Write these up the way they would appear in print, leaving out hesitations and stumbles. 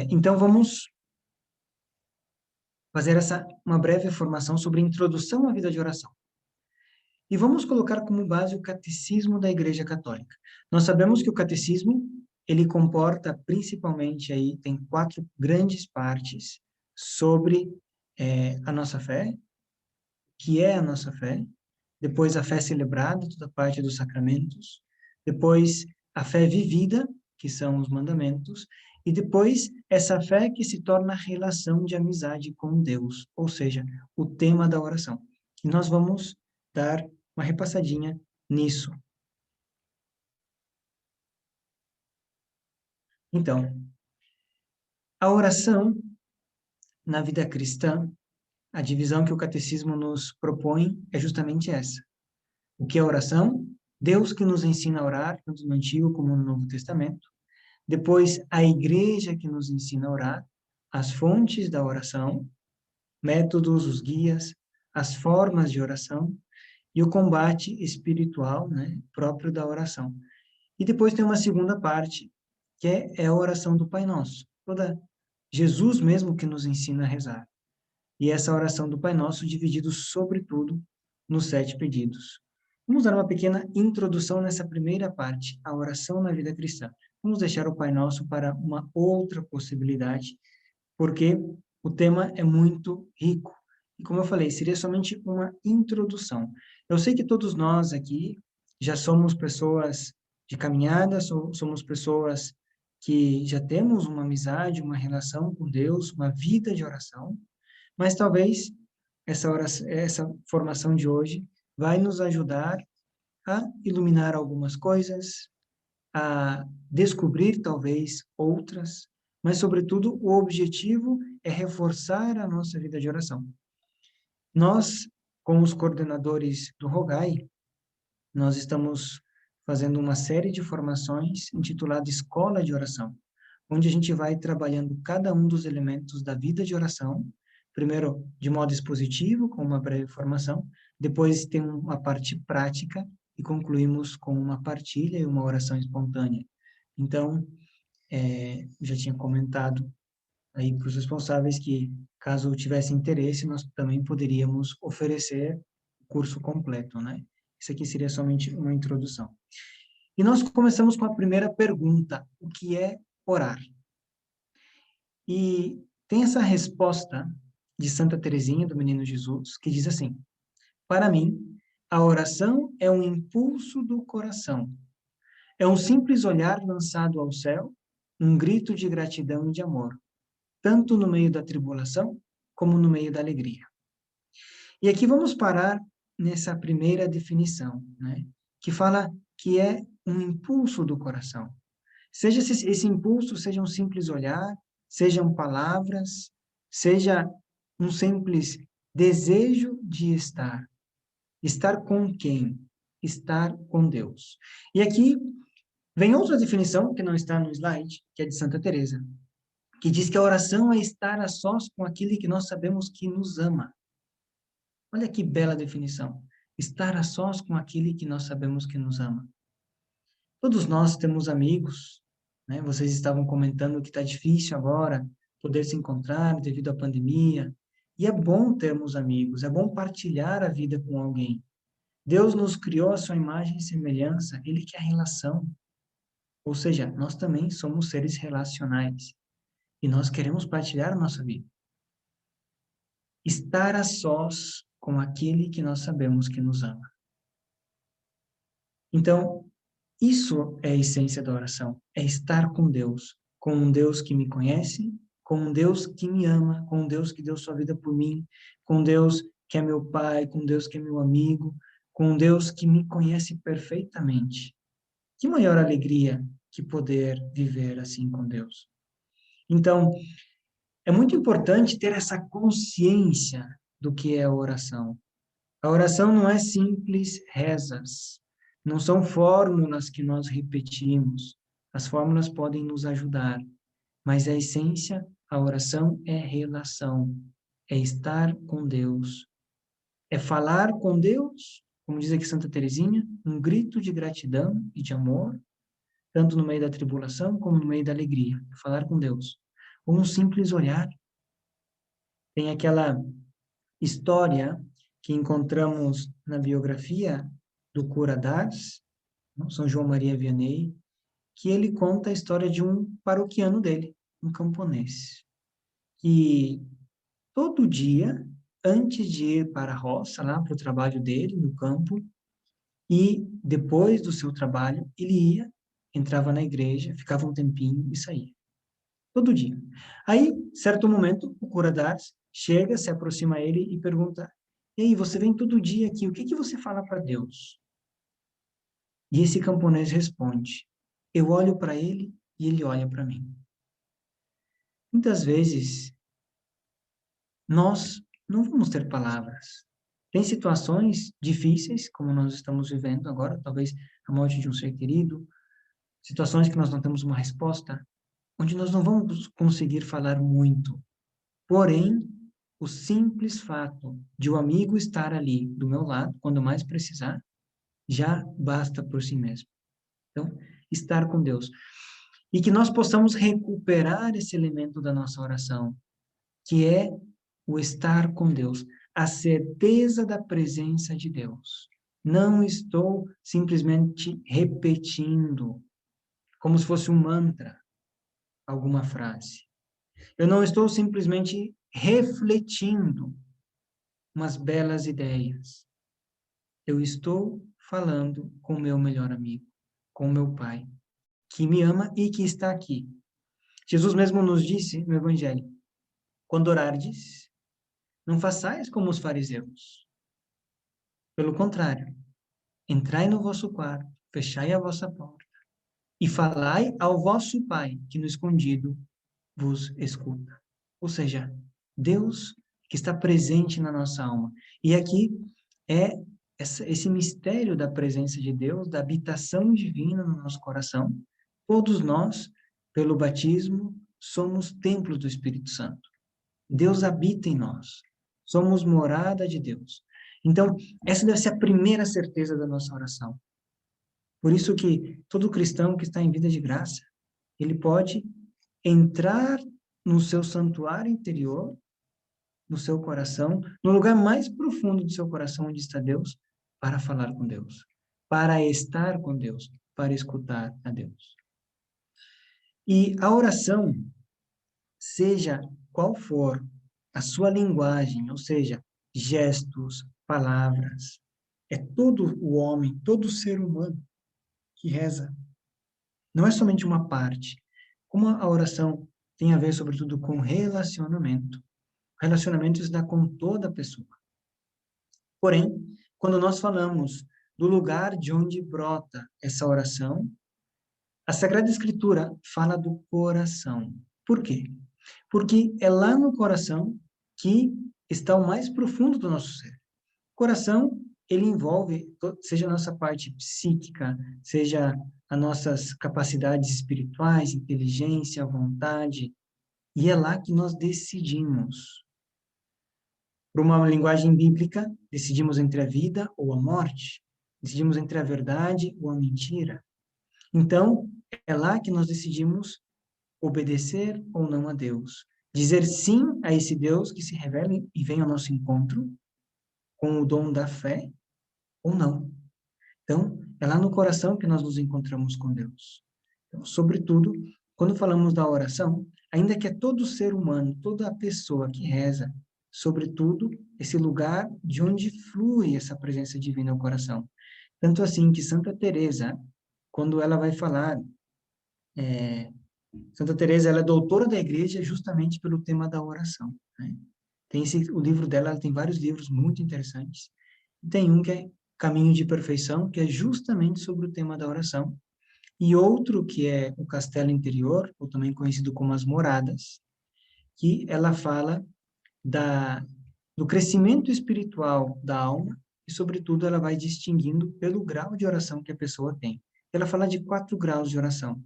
Então, vamos fazer uma breve formação sobre a introdução à vida de oração. E vamos colocar como base o Catecismo da Igreja Católica. Nós sabemos que o Catecismo, ele comporta principalmente aí, tem 4 grandes partes sobre a nossa fé, que é a nossa fé, depois a fé celebrada, toda a parte dos sacramentos, depois a fé vivida, que são os mandamentos, e depois essa fé que se torna relação de amizade com Deus, ou seja, o tema da oração. E nós vamos dar uma repassadinha nisso. Então, a oração na vida cristã, a divisão que o catecismo nos propõe é justamente essa. O que é oração? Deus que nos ensina a orar, tanto no Antigo como no Novo Testamento. Depois, a igreja que nos ensina a orar, as fontes da oração, métodos, os guias, as formas de oração e o combate espiritual, né, próprio da oração. E depois tem uma segunda parte, que é a oração do Pai Nosso. Jesus mesmo que nos ensina a rezar. E essa oração do Pai Nosso dividido, sobretudo, nos 7 pedidos. Vamos dar uma pequena introdução nessa primeira parte, a oração na vida cristã. Vamos deixar o Pai Nosso para uma outra possibilidade, porque o tema é muito rico. E como eu falei, seria somente uma introdução. Eu sei que todos nós aqui já somos pessoas de caminhada, somos pessoas que já temos uma amizade, uma relação com Deus, uma vida de oração, mas talvez essa formação de hoje vai nos ajudar a iluminar algumas coisas, a descobrir talvez outras, mas sobretudo o objetivo é reforçar a nossa vida de oração. Nós, com os coordenadores do Rogai, nós estamos fazendo uma série de formações intitulada Escola de Oração, onde a gente vai trabalhando cada um dos elementos da vida de oração, primeiro de modo expositivo, com uma breve formação, depois tem uma parte prática e concluímos com uma partilha e uma oração espontânea. Então, já tinha comentado aí para os responsáveis que, caso tivesse interesse, nós também poderíamos oferecer o curso completo, né? Isso aqui seria somente uma introdução. E nós começamos com a primeira pergunta: o que é orar? E tem essa resposta de Santa Teresinha do Menino Jesus, que diz assim: para mim, a oração é um impulso do coração. É um simples olhar lançado ao céu, um grito de gratidão e de amor, tanto no meio da tribulação como no meio da alegria. E aqui vamos parar nessa primeira definição, né? Que fala que é um impulso do coração. Seja esse impulso, seja um simples olhar, sejam palavras, seja um simples desejo de estar. Estar com quem? Estar com Deus. E aqui vem outra definição, que não está no slide, que é de Santa Teresa, que diz que a oração é estar a sós com aquele que nós sabemos que nos ama. Olha que bela definição. Estar a sós com aquele que nós sabemos que nos ama. Todos nós temos amigos, né? Vocês estavam comentando que está difícil agora poder se encontrar devido à pandemia. E é bom termos amigos, é bom partilhar a vida com alguém. Deus nos criou a sua imagem e semelhança, Ele quer relação. Ou seja, nós também somos seres relacionais. E nós queremos partilhar a nossa vida. Estar a sós com aquele que nós sabemos que nos ama. Então, isso é a essência da oração, é estar com um Deus que me conhece, com um Deus que me ama, com um Deus que deu sua vida por mim, com um Deus que é meu Pai, com um Deus que é meu amigo, com um Deus que me conhece perfeitamente. Que maior alegria que poder viver assim com Deus. Então, é muito importante ter essa consciência do que é a oração. A oração não é simples rezas, não são fórmulas que nós repetimos. As fórmulas podem nos ajudar, mas a essência, a oração é relação, é estar com Deus, é falar com Deus, como diz aqui Santa Teresinha, um grito de gratidão e de amor, tanto no meio da tribulação como no meio da alegria, é falar com Deus. ou um simples olhar. Tem aquela história que encontramos na biografia do cura d'Ars, São João Maria Vianney, que ele conta a história de um paroquiano dele, um camponês, que todo dia, antes de ir para a roça, lá para o trabalho dele, no campo, e depois do seu trabalho, ele ia, entrava na igreja, ficava um tempinho e saía. Todo dia. Aí, certo momento, o cura d'Ars chega, se aproxima a ele e pergunta: "E aí, você vem todo dia aqui, o que que você fala para Deus?" E esse camponês responde: "Eu olho para ele e ele olha para mim." Muitas vezes, nós não vamos ter palavras. Tem situações difíceis, como nós estamos vivendo agora, talvez a morte de um ser querido, situações que nós não temos uma resposta, onde nós não vamos conseguir falar muito. Porém, o simples fato de o amigo estar ali do meu lado, quando mais precisar, já basta por si mesmo. Então, estar com Deus. E que nós possamos recuperar esse elemento da nossa oração, que é o estar com Deus, a certeza da presença de Deus. Não estou simplesmente repetindo, como se fosse um mantra, alguma frase. Eu não estou simplesmente refletindo umas belas ideias. Eu estou falando com o meu melhor amigo, com o meu Pai, que me ama e que está aqui. Jesus mesmo nos disse no Evangelho: quando orardes, não façais como os fariseus. Pelo contrário, entrai no vosso quarto, fechai a vossa porta e falai ao vosso Pai, que no escondido vos escuta. Ou seja, Deus que está presente na nossa alma. E aqui é esse mistério da presença de Deus, da habitação divina no nosso coração. Todos nós, pelo batismo, somos templos do Espírito Santo. Deus habita em nós. Somos morada de Deus. Então, essa deve ser a primeira certeza da nossa oração. Por isso que todo cristão que está em vida de graça, ele pode entrar no seu santuário interior, no seu coração, no lugar mais profundo do seu coração, onde está Deus, para falar com Deus, para estar com Deus, para escutar a Deus. E a oração, seja qual for a sua linguagem, ou seja, gestos, palavras, é todo o homem, todo ser humano que reza. Não é somente uma parte. Como a oração tem a ver, sobretudo, com relacionamento. Relacionamento se dá com toda a pessoa. Porém, quando nós falamos do lugar de onde brota essa oração, a Sagrada Escritura fala do coração. Por quê? Porque é lá no coração que está o mais profundo do nosso ser. O coração, ele envolve, seja a nossa parte psíquica, seja as nossas capacidades espirituais, inteligência, vontade, e é lá que nós decidimos. Por uma linguagem bíblica, decidimos entre a vida ou a morte, decidimos entre a verdade ou a mentira. Então, é lá que nós decidimos obedecer ou não a Deus. Dizer sim a esse Deus que se revela e vem ao nosso encontro com o dom da fé ou não. Então, é lá no coração que nós nos encontramos com Deus. Então, sobretudo, quando falamos da oração, ainda que é todo ser humano, toda a pessoa que reza, sobretudo, esse lugar de onde flui essa presença divina ao coração. Tanto assim que Santa Teresa, quando ela vai falar, Santa Teresa, ela é doutora da Igreja justamente pelo tema da oração, né? O livro dela, ela tem vários livros muito interessantes. Tem um que é Caminho de Perfeição, que é justamente sobre o tema da oração. E outro que é o Castelo Interior, ou também conhecido como As Moradas, que ela fala do crescimento espiritual da alma e, sobretudo, ela vai distinguindo pelo grau de oração que a pessoa tem. Ela fala de 4 graus de oração.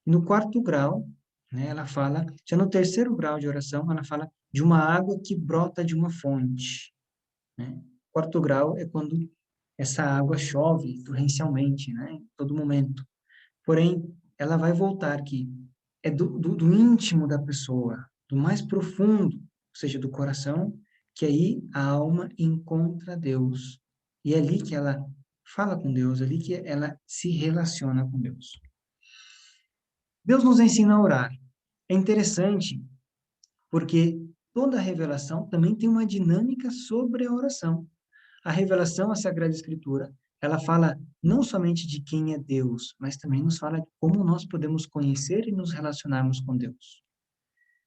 E no 4º grau, né, ela fala, já no 3º grau de oração, ela fala de uma água que brota de uma fonte, né? 4º grau é quando essa água chove torrencialmente, né, em todo momento. Porém, ela vai voltar aqui. é do íntimo da pessoa, do mais profundo, ou seja, do coração, que aí a alma encontra Deus. E é ali que ela fala com Deus, é ali que ela se relaciona com Deus. Deus nos ensina a orar. É interessante, porque toda revelação também tem uma dinâmica sobre a oração. A revelação, a Sagrada Escritura, ela fala não somente de quem é Deus, mas também nos fala de como nós podemos conhecer e nos relacionarmos com Deus.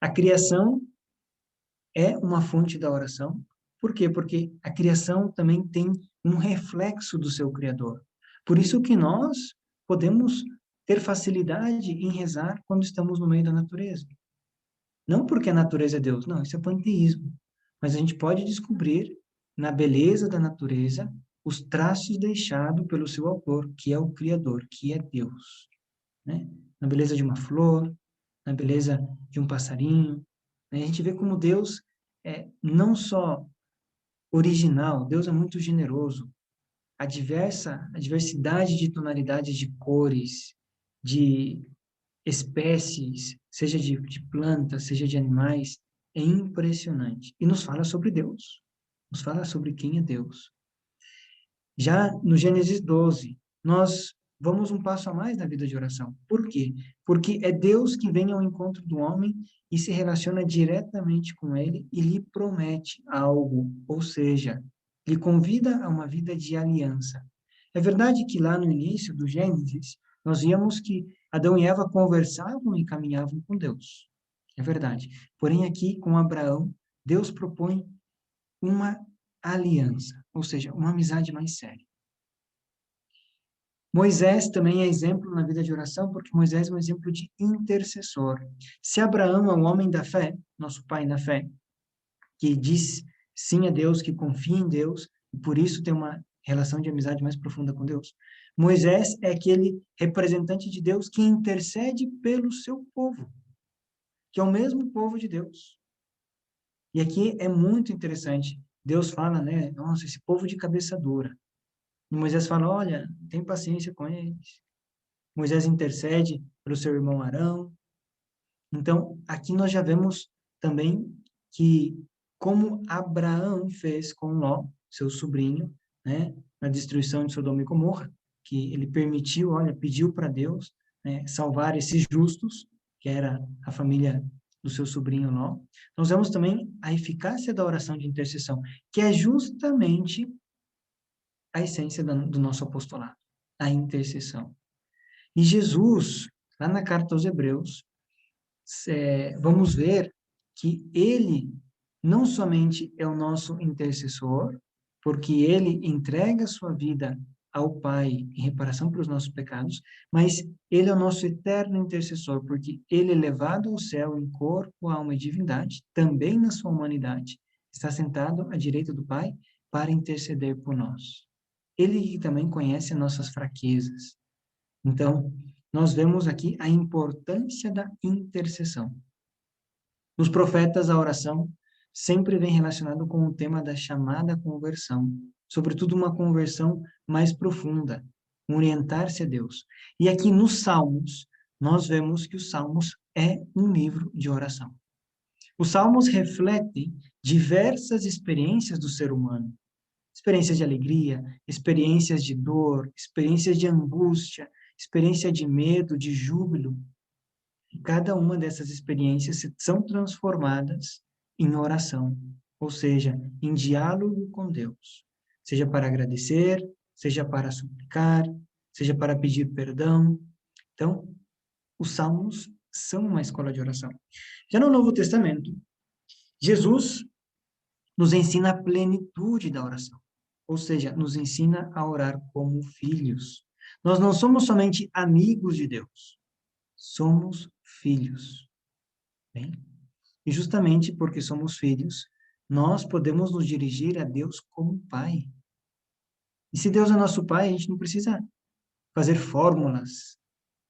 A criação é uma fonte da oração. Por quê? Porque a criação também tem um reflexo do seu Criador. Por isso que nós podemos ter facilidade em rezar quando estamos no meio da natureza. Não porque a natureza é Deus, não, isso é panteísmo. Mas a gente pode descobrir na beleza da natureza os traços deixados pelo seu autor, que é o Criador, que é Deus, né? Na beleza de uma flor, na beleza de um passarinho, né? A gente vê como Deus é não só original, Deus é muito generoso. A diversidade de tonalidades de cores, de espécies, seja de plantas, seja de animais, é impressionante. E nos fala sobre Deus, nos fala sobre quem é Deus. Já no Gênesis 12, nós vamos um passo a mais na vida de oração. Por quê? Porque é Deus que vem ao encontro do homem e se relaciona diretamente com ele e lhe promete algo, ou seja, lhe convida a uma vida de aliança. É verdade que lá no início do Gênesis, nós víamos que Adão e Eva conversavam e caminhavam com Deus. É verdade. Porém, aqui com Abraão, Deus propõe uma aliança, ou seja, uma amizade mais séria. Moisés também é exemplo na vida de oração, porque Moisés é um exemplo de intercessor. Se Abraão é um homem da fé, nosso pai na fé, que diz sim a Deus, que confia em Deus, e por isso tem uma relação de amizade mais profunda com Deus, Moisés é aquele representante de Deus que intercede pelo seu povo, que é o mesmo povo de Deus. E aqui é muito interessante. Deus fala, né? Nossa, esse povo de cabeça dura. E Moisés fala, olha, tem paciência com eles. Moisés intercede pelo seu irmão Arão. Então, aqui nós já vemos também que, como Abraão fez com Ló, seu sobrinho, né, na destruição de Sodoma e Gomorra, que ele permitiu, olha, pediu para Deus, né, salvar esses justos, que era a família do seu sobrinho Ló. Nós vemos também a eficácia da oração de intercessão, que é justamente a essência do nosso apostolado, a intercessão. E Jesus, lá na carta aos Hebreus, vamos ver que ele não somente é o nosso intercessor, porque ele entrega a sua vida ao Pai em reparação pelos nossos pecados, mas ele é o nosso eterno intercessor, porque ele é levado ao céu em corpo, alma e divindade, também na sua humanidade, está sentado à direita do Pai para interceder por nós. Ele também conhece as nossas fraquezas. Então, nós vemos aqui a importância da intercessão. Nos profetas, a oração sempre vem relacionado com o tema da chamada conversão, sobretudo uma conversão mais profunda, um orientar-se a Deus. E aqui nos Salmos, nós vemos que os Salmos é um livro de oração. Os Salmos refletem diversas experiências do ser humano, experiências de alegria, experiências de dor, experiências de angústia, experiência de medo, de júbilo. E cada uma dessas experiências são transformadas em oração, ou seja, em diálogo com Deus, seja para agradecer, seja para suplicar, seja para pedir perdão. Então, os salmos são uma escola de oração. Já no Novo Testamento, Jesus nos ensina a plenitude da oração, ou seja, nos ensina a orar como filhos. Nós não somos somente amigos de Deus, somos filhos. Bem? E justamente porque somos filhos, nós podemos nos dirigir a Deus como Pai. E se Deus é nosso Pai, a gente não precisa fazer fórmulas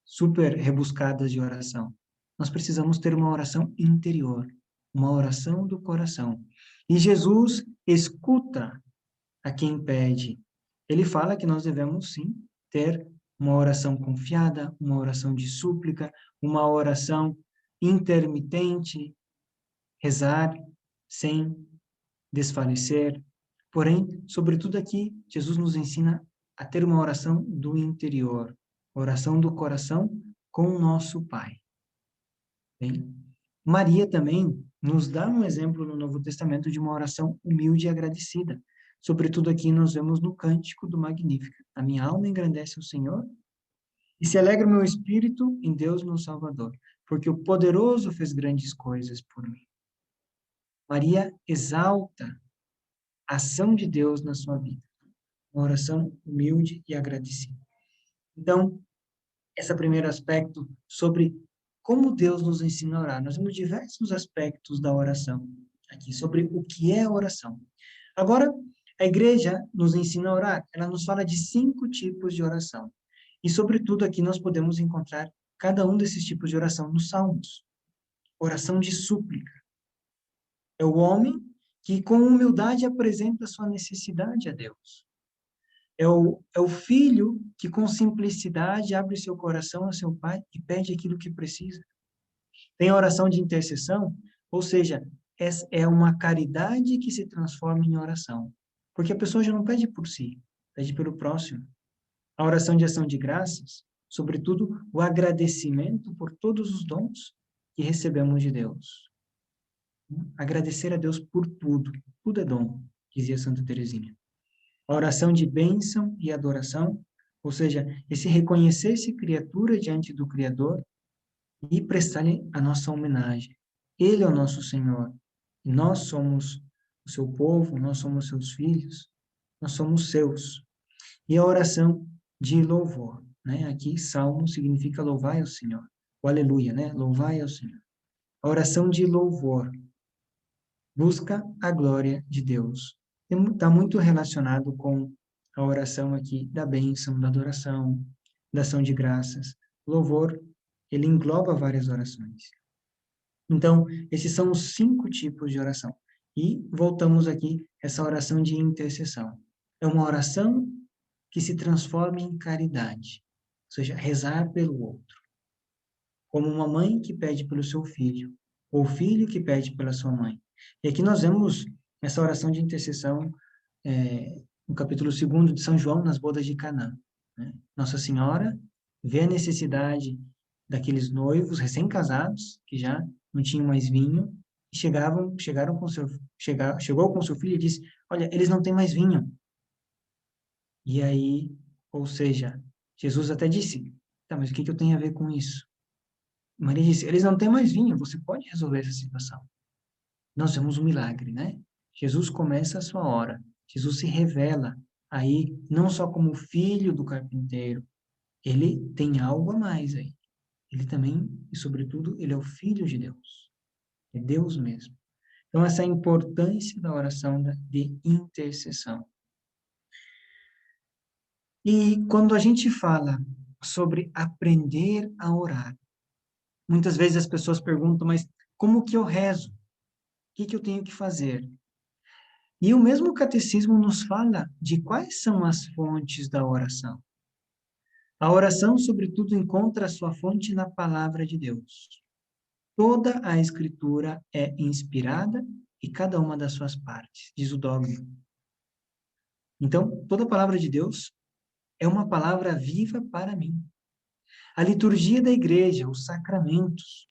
super rebuscadas de oração. Nós precisamos ter uma oração interior, uma oração do coração. E Jesus escuta a quem pede. Ele fala que nós devemos, sim, ter uma oração confiada, uma oração de súplica, uma oração intermitente, rezar sem desfalecer. Porém, sobretudo aqui, Jesus nos ensina a ter uma oração do interior, oração do coração com o nosso Pai. Bem, Maria também nos dá um exemplo no Novo Testamento de uma oração humilde e agradecida. Sobretudo aqui nós vemos no cântico do Magnífica. A minha alma engrandece o Senhor e se alegra o meu espírito em Deus meu Salvador, porque o poderoso fez grandes coisas por mim. Maria exalta a ação de Deus na sua vida. Uma oração humilde e agradecida. Então, esse primeiro aspecto sobre como Deus nos ensina a orar. Nós vemos diversos aspectos da oração aqui, sobre o que é a oração. Agora, a igreja nos ensina a orar. Ela nos fala de 5 tipos de oração. E, sobretudo, aqui nós podemos encontrar cada um desses tipos de oração nos Salmos. Oração de súplica. É o homem que, com humildade, apresenta sua necessidade a Deus. É o filho que, com simplicidade, abre seu coração a seu pai e pede aquilo que precisa. Tem a oração de intercessão, ou seja, é uma caridade que se transforma em oração. Porque a pessoa já não pede por si, pede pelo próximo. A oração de ação de graças, sobretudo, o agradecimento por todos os dons que recebemos de Deus. Agradecer a Deus por tudo. Tudo é dom, dizia Santa Teresinha. A oração de bênção e adoração, ou seja, esse reconhecer-se criatura diante do Criador e prestar-lhe a nossa homenagem. Ele é o nosso Senhor. E nós somos o seu povo, nós somos seus filhos, nós somos seus. E a oração de louvor, né? Aqui, salmo significa louvai ao Senhor. O aleluia, né? Louvai ao Senhor. A oração de louvor busca a glória de Deus. Está muito relacionado com a oração aqui da bênção, da adoração, da ação de graças. Louvor, ele engloba várias orações. Então, esses são os 5 tipos de oração. E voltamos aqui, essa oração de intercessão. É uma oração que se transforma em caridade, ou seja, rezar pelo outro. Como uma mãe que pede pelo seu filho, ou filho que pede pela sua mãe. E aqui nós vemos essa oração de intercessão no capítulo 2 de São João, nas bodas de Caná. Né? Nossa Senhora vê a necessidade daqueles noivos recém-casados, que já não tinham mais vinho, e chegou com seu filho e disse, olha, eles não têm mais vinho. E aí, ou seja, Jesus até disse, tá, mas o que eu tenho a ver com isso? Maria disse, eles não têm mais vinho, você pode resolver essa situação. Nós vemos um milagre, né? Jesus começa a sua hora. Jesus se revela aí, não só como filho do carpinteiro, ele tem algo a mais aí. Ele também, e sobretudo, ele é o Filho de Deus. É Deus mesmo. Então, essa é a importância da oração de intercessão. E quando a gente fala sobre aprender a orar, muitas vezes as pessoas perguntam, mas como que eu rezo? O que eu tenho que fazer? E o mesmo catecismo nos fala de quais são as fontes da oração. A oração, sobretudo, encontra a sua fonte na palavra de Deus. Toda a Escritura é inspirada e cada uma das suas partes, diz o dogma. Então, toda a palavra de Deus é uma palavra viva para mim. A liturgia da igreja, os sacramentos,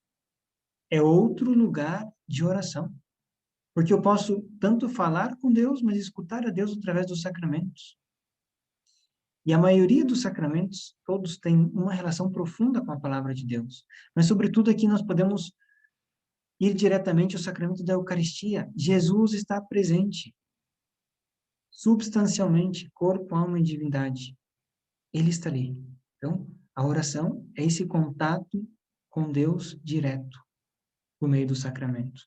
é outro lugar de oração. Porque eu posso tanto falar com Deus, mas escutar a Deus através dos sacramentos. E a maioria dos sacramentos, todos têm uma relação profunda com a palavra de Deus. Mas, sobretudo, aqui nós podemos ir diretamente ao sacramento da Eucaristia. Jesus está presente, substancialmente, corpo, alma e divindade. Ele está ali. Então, a oração é esse contato com Deus direto, por meio do sacramento.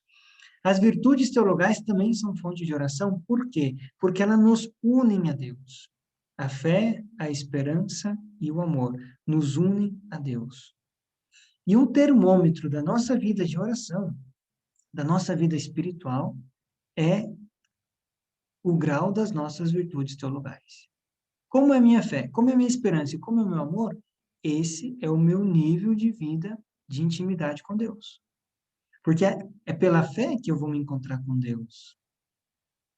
As virtudes teologais também são fonte de oração. Por quê? Porque elas nos unem a Deus. A fé, a esperança e o amor nos unem a Deus. E um termômetro da nossa vida de oração, da nossa vida espiritual, é o grau das nossas virtudes teologais. como é a minha fé, como é a minha esperança e como é o meu amor, esse é o meu nível de vida de intimidade com Deus. Porque é pela fé que eu vou me encontrar com Deus.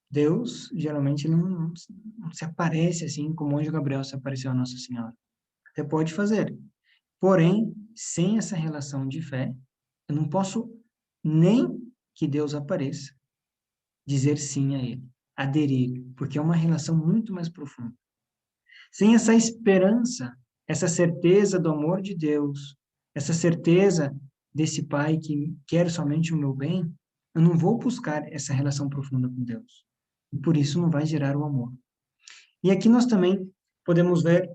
Deus, geralmente, não se aparece assim como o anjo Gabriel se apareceu a Nossa Senhora. Até pode fazer. Porém, sem essa relação de fé, eu não posso nem que Deus apareça, dizer sim a Ele, aderir, porque é uma relação muito mais profunda. Sem essa esperança, essa certeza do amor de Deus, essa certeza desse Pai que quer somente o meu bem, eu não vou buscar essa relação profunda com Deus. E por isso não vai gerar o amor. E aqui nós também podemos ver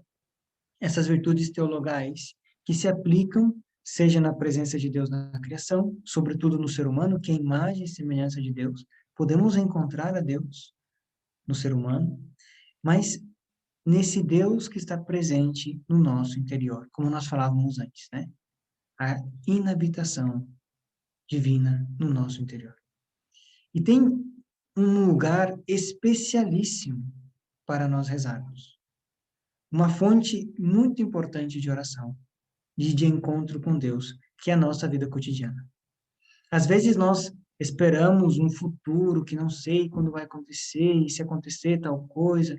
essas virtudes teologais que se aplicam, seja na presença de Deus na criação, sobretudo no ser humano, que é a imagem e semelhança de Deus. Podemos encontrar a Deus no ser humano, mas nesse Deus que está presente no nosso interior, como nós falávamos antes, né? A inabitação divina no nosso interior. E tem um lugar especialíssimo para nós rezarmos. Uma fonte muito importante de oração, de encontro com Deus, que é a nossa vida cotidiana. Às vezes nós esperamos um futuro que não sei quando vai acontecer, e se acontecer tal coisa,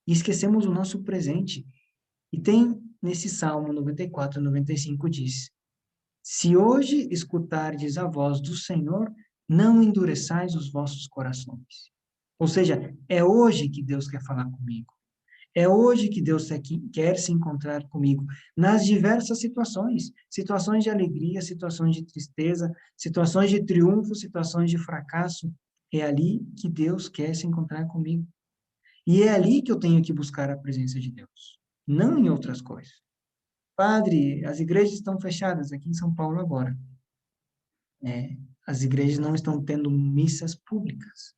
e esquecemos o nosso presente. E tem nesse Salmo 94, 95 diz: Se hoje escutardes a voz do Senhor, não endureçais os vossos corações. Ou seja, é hoje que Deus quer falar comigo. É hoje que Deus quer se encontrar comigo, nas diversas situações. Situações de alegria, situações de tristeza, situações de triunfo, situações de fracasso. É ali que Deus quer se encontrar comigo. E é ali que eu tenho que buscar a presença de Deus, não em outras coisas. Padre, as igrejas estão fechadas aqui em São Paulo agora. As igrejas não estão tendo missas públicas.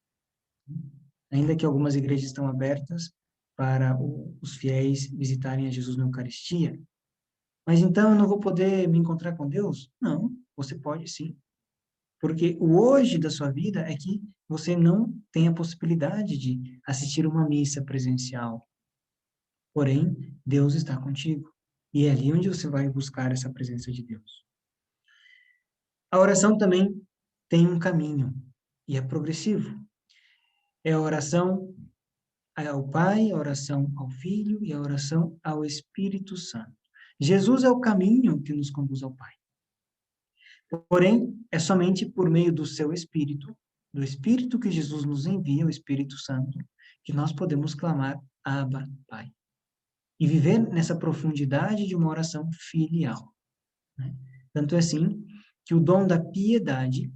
Ainda que algumas igrejas estão abertas para os fiéis visitarem a Jesus na Eucaristia. Mas então eu não vou poder me encontrar com Deus? Não, você pode sim. Porque o hoje da sua vida é que você não tem a possibilidade de assistir uma missa presencial. Porém, Deus está contigo. E é ali onde você vai buscar essa presença de Deus. A oração também tem um caminho, e é progressivo. É a oração ao Pai, a oração ao Filho e a oração ao Espírito Santo. Jesus é o caminho que nos conduz ao Pai. Porém, é somente por meio do seu Espírito, do Espírito que Jesus nos envia, o Espírito Santo, que nós podemos clamar Abba, Pai. E viver nessa profundidade de uma oração filial. Né? Tanto é assim que o dom da piedade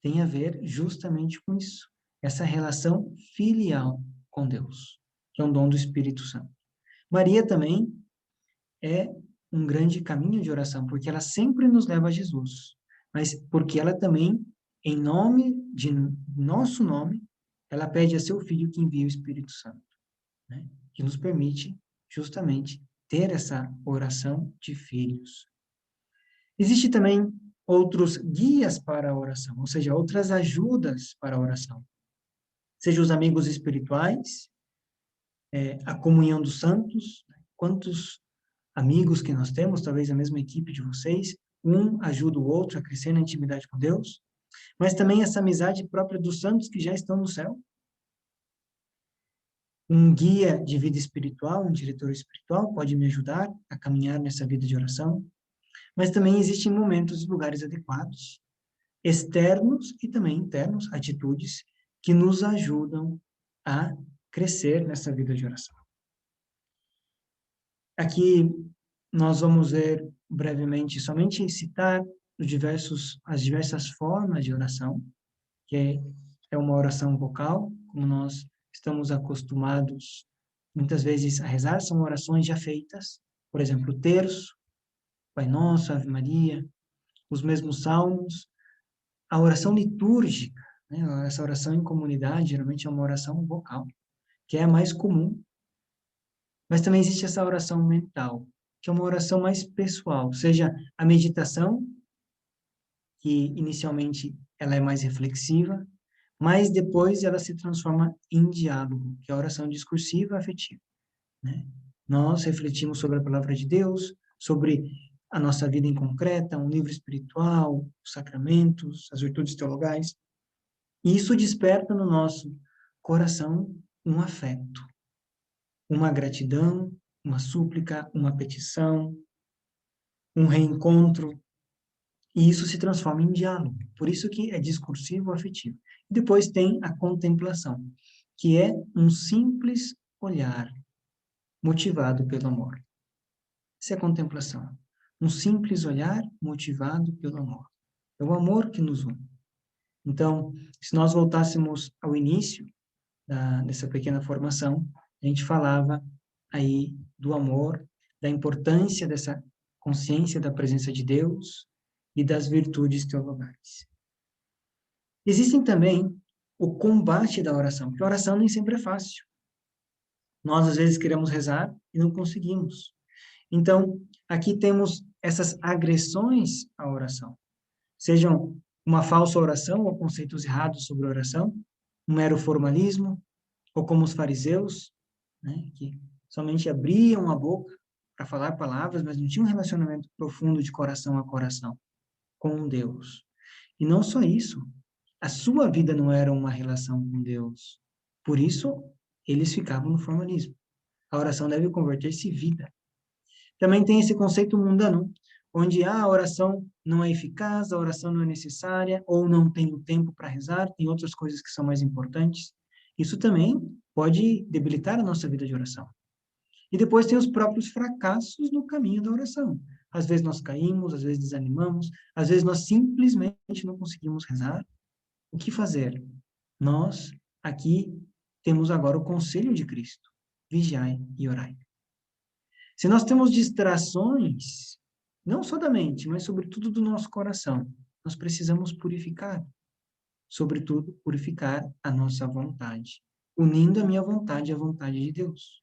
tem a ver justamente com isso. Essa relação filial com Deus, que é um dom do Espírito Santo. Maria também é um grande caminho de oração, porque ela sempre nos leva a Jesus, mas porque ela também, em nome de nosso nome, ela pede a seu Filho que envie o Espírito Santo, né? Que nos permite justamente ter essa oração de filhos. Existe também outros guias para a oração, ou seja, outras ajudas para a oração. Seja os amigos espirituais, a comunhão dos santos, né? Quantos amigos que nós temos, talvez a mesma equipe de vocês, um ajuda o outro a crescer na intimidade com Deus, mas também essa amizade própria dos santos que já estão no céu. Um guia de vida espiritual, um diretor espiritual pode me ajudar a caminhar nessa vida de oração, mas também existem momentos e lugares adequados, externos e também internos, atitudes que nos ajudam a crescer nessa vida de oração. Aqui nós vamos ver brevemente, somente citar as diversas formas de oração, que é uma oração vocal, como nós estamos acostumados muitas vezes a rezar, são orações já feitas, por exemplo, o terço, Pai Nosso, Ave Maria, os mesmos salmos, a oração litúrgica, né? Essa oração em comunidade geralmente é uma oração vocal, que é a mais comum, mas também existe essa oração mental, que é uma oração mais pessoal, seja a meditação, que inicialmente ela é mais reflexiva, mas depois ela se transforma em diálogo, que é a oração discursiva afetiva. né? Nós refletimos sobre a palavra de Deus, sobre a nossa vida em concreta, um livro espiritual, os sacramentos, as virtudes teologais. E isso desperta no nosso coração um afeto, uma gratidão, uma súplica, uma petição, um reencontro, e isso se transforma em diálogo. Por isso que é discursivo afetivo. Depois tem a contemplação, que é um simples olhar motivado pelo amor. Essa é a contemplação. Um simples olhar motivado pelo amor. É o amor que nos une. Então, se nós voltássemos ao início dessa pequena formação, a gente falava aí do amor, da importância dessa consciência da presença de Deus e das virtudes teologais. Existem também o combate da oração, porque a oração nem sempre é fácil. Nós, às vezes, queremos rezar e não conseguimos. Então, aqui temos essas agressões à oração. Sejam uma falsa oração ou conceitos errados sobre a oração, um mero formalismo, ou como os fariseus, né, que somente abriam a boca para falar palavras, mas não tinham um relacionamento profundo de coração a coração com Deus. E não só isso, a sua vida não era uma relação com Deus. Por isso, eles ficavam no formalismo. A oração deve converter-se em vida. Também tem esse conceito mundano, onde a oração não é eficaz, a oração não é necessária, ou não tenho tempo para rezar, tem outras coisas que são mais importantes. Isso também pode debilitar a nossa vida de oração. E depois tem os próprios fracassos no caminho da oração. Às vezes nós caímos, às vezes desanimamos, às vezes nós simplesmente não conseguimos rezar. O que fazer? Nós, aqui, temos agora o conselho de Cristo. Vigiai e orai. Se nós temos distrações, não só da mente, mas sobretudo do nosso coração, nós precisamos purificar. Sobretudo, purificar a nossa vontade, unindo a minha vontade à vontade de Deus.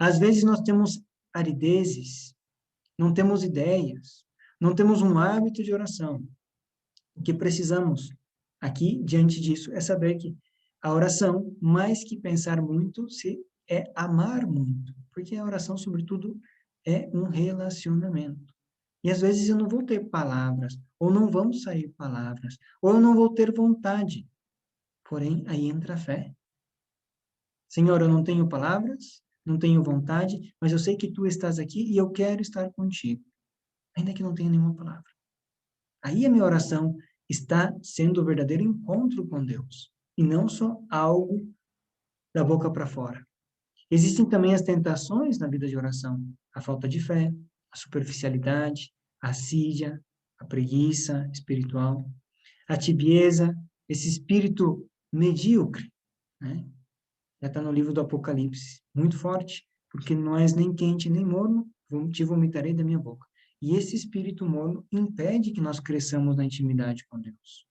Às vezes nós temos aridezes, não temos ideias, não temos um hábito de oração. O que precisamos aqui, diante disso, é saber que a oração, mais que pensar muito, é amar muito. Porque a oração, sobretudo, é um relacionamento. E às vezes eu não vou ter palavras, ou não vão sair palavras, ou eu não vou ter vontade. Porém, aí entra a fé. Senhor, eu não tenho palavras, não tenho vontade, mas eu sei que tu estás aqui e eu quero estar contigo, ainda que não tenha nenhuma palavra. Aí a minha oração está sendo o verdadeiro encontro com Deus, e não só algo da boca para fora. Existem também as tentações na vida de oração, a falta de fé, a superficialidade, a assídia, a preguiça espiritual, a tibieza, esse espírito medíocre, né? Já está no livro do Apocalipse, muito forte, porque não és nem quente nem morno, te vomitarei da minha boca. E esse espírito morno impede que nós cresçamos na intimidade com Deus.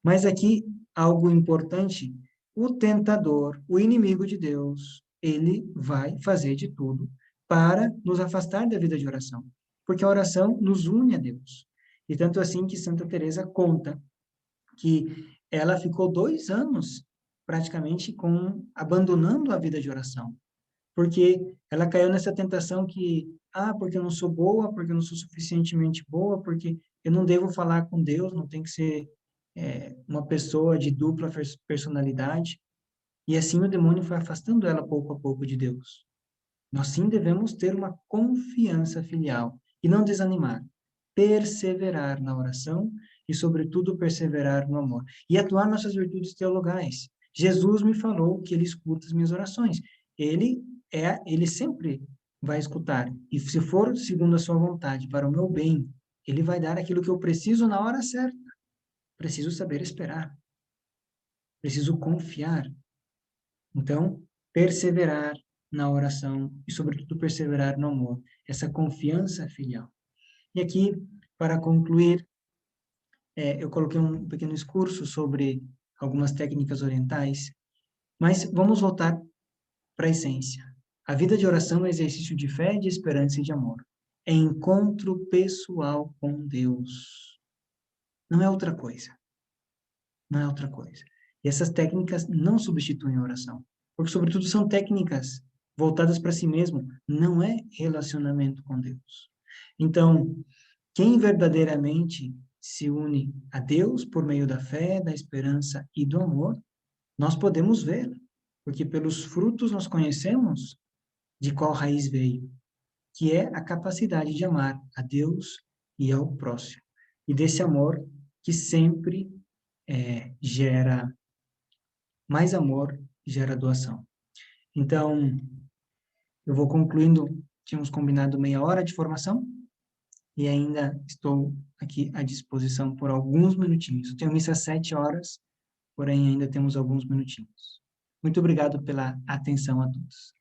Mas aqui, algo importante, o tentador, o inimigo de Deus, ele vai fazer de tudo para nos afastar da vida de oração, porque a oração nos une a Deus. E tanto assim que Santa Teresa conta que ela ficou 2 anos praticamente abandonando a vida de oração, porque ela caiu nessa tentação que, porque eu não sou boa, porque eu não sou suficientemente boa, porque eu não devo falar com Deus, não tem que ser uma pessoa de dupla personalidade, e assim o demônio foi afastando ela pouco a pouco de Deus. Nós sim devemos ter uma confiança filial e não desanimar, perseverar na oração e, sobretudo, perseverar no amor. E atuar nossas virtudes teologais. Jesus me falou que ele escuta as minhas orações. Ele sempre vai escutar. E se for segundo a sua vontade, para o meu bem, ele vai dar aquilo que eu preciso na hora certa. Preciso saber esperar. Preciso confiar. Então, perseverar na oração e, sobretudo, perseverar no amor. Essa confiança filial. E aqui, para concluir, eu coloquei um pequeno discurso sobre algumas técnicas orientais, mas vamos voltar para a essência. A vida de oração é exercício de fé, de esperança e de amor. É encontro pessoal com Deus. Não é outra coisa. Não é outra coisa. E essas técnicas não substituem a oração, porque, sobretudo, são técnicas voltadas para si mesmo, não é relacionamento com Deus. Então, quem verdadeiramente se une a Deus por meio da fé, da esperança e do amor, nós podemos ver, porque pelos frutos nós conhecemos de qual raiz veio, que é a capacidade de amar a Deus e ao próximo. E desse amor que sempre gera mais amor, gera doação. Então, eu vou concluindo, tínhamos combinado meia hora de formação, e ainda estou aqui à disposição por alguns minutinhos. Eu tenho missa às 7 horas, porém ainda temos alguns minutinhos. Muito obrigado pela atenção a todos.